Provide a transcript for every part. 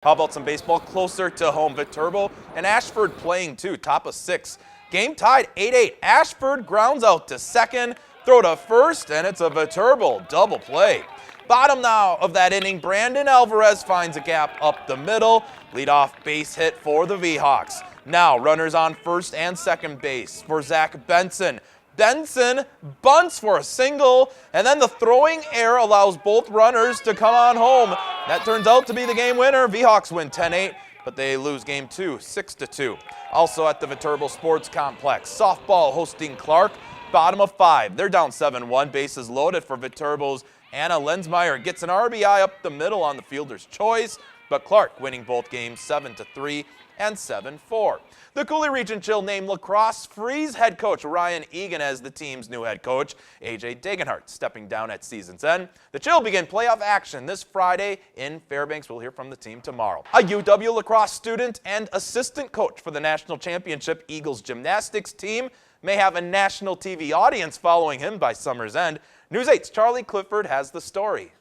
How about some baseball closer to home? Viterbo and Ashford playing too, top of 6. Game tied 8-8. Ashford grounds out to second, throw to first, and it's a Viterbo double play. Bottom now of that inning, Brandon Alvarez finds a gap up the middle. Leadoff base hit for the V-Hawks. Now runners on first and second base for Zach Benson. Benson bunts for a single, and then the throwing error allows both runners to come on home. That turns out to be the game winner. V-Hawks win 10-8, but they lose game 2, 6-2. Also at the Viterbo Sports Complex, softball hosting Clark, bottom of 5. They're down 7-1, bases loaded for Viterbo's Anna Lensmeyer. Gets an RBI up the middle on the fielder's choice, but Clark winning both games 7-3 and 7-4. The Coulee Region Chill named Lacrosse Freeze head coach Ryan Egan as the team's new head coach. AJ Degenhart stepping down at season's end. The Chill begin playoff action this Friday in Fairbanks. We'll hear from the team tomorrow. A UW lacrosse student and assistant coach for the national championship Eagles gymnastics team may have a national TV audience following him by summer's end. News 8's Charlie Clifford has the story.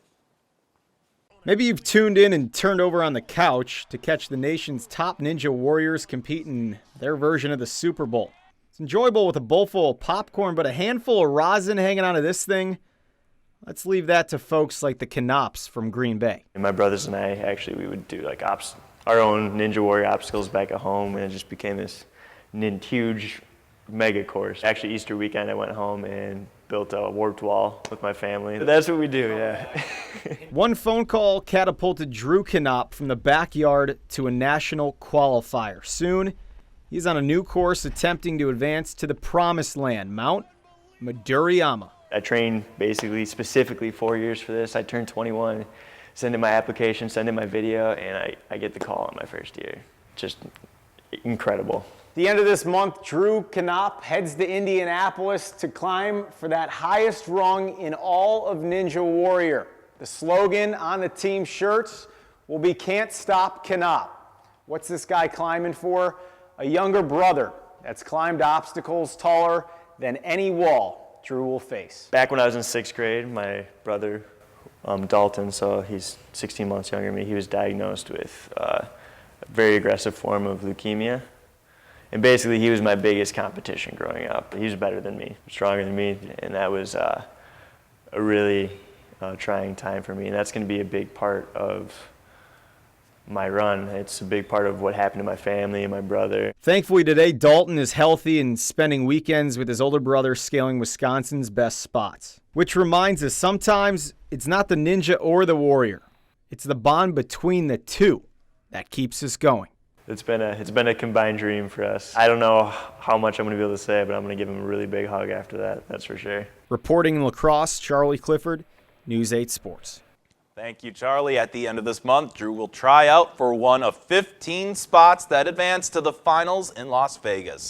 Maybe you've tuned in and turned over on the couch to catch the nation's top Ninja Warriors compete in their version of the Super Bowl. It's enjoyable with a bowl full of popcorn, but a handful of rosin hanging onto this thing? Let's leave that to folks like the Knops from Green Bay. And my brothers and I, we would do like our own Ninja Warrior obstacles back at home, and it just became this huge mega course. Actually, Easter weekend, I went home and built a warped wall with my family. That's what we do, yeah. One phone call catapulted Drew Knopp from the backyard to a national qualifier. Soon, he's on a new course attempting to advance to the promised land, Mount Madurayama. I trained basically specifically 4 years for this. I turned 21, sent in my application, sent in my video, and I get the call in my first year. Just incredible. The end of this month, Drew Knopp heads to Indianapolis to climb for that highest rung in all of Ninja Warrior. The slogan on the team shirts will be "Can't Stop Knopp." What's this guy climbing for? A younger brother that's climbed obstacles taller than any wall Drew will face. Back when I was in 6th grade, my brother, Dalton, so he's 16 months younger than me, he was diagnosed with a very aggressive form of leukemia. And basically, he was my biggest competition growing up. He was better than me, stronger than me, and that was a really trying time for me. And that's going to be a big part of my run. It's a big part of what happened to my family and my brother. Thankfully today, Dalton is healthy and spending weekends with his older brother scaling Wisconsin's best spots. Which reminds us, sometimes it's not the ninja or the warrior. It's the bond between the two that keeps us going. It's been a combined dream for us. I don't know how much I'm going to be able to say, but I'm going to give him a really big hug after that, that's for sure. Reporting in lacrosse, Charlie Clifford, News 8 Sports. Thank you, Charlie. At the end of this month, Drew will try out for one of 15 spots that advance to the finals in Las Vegas.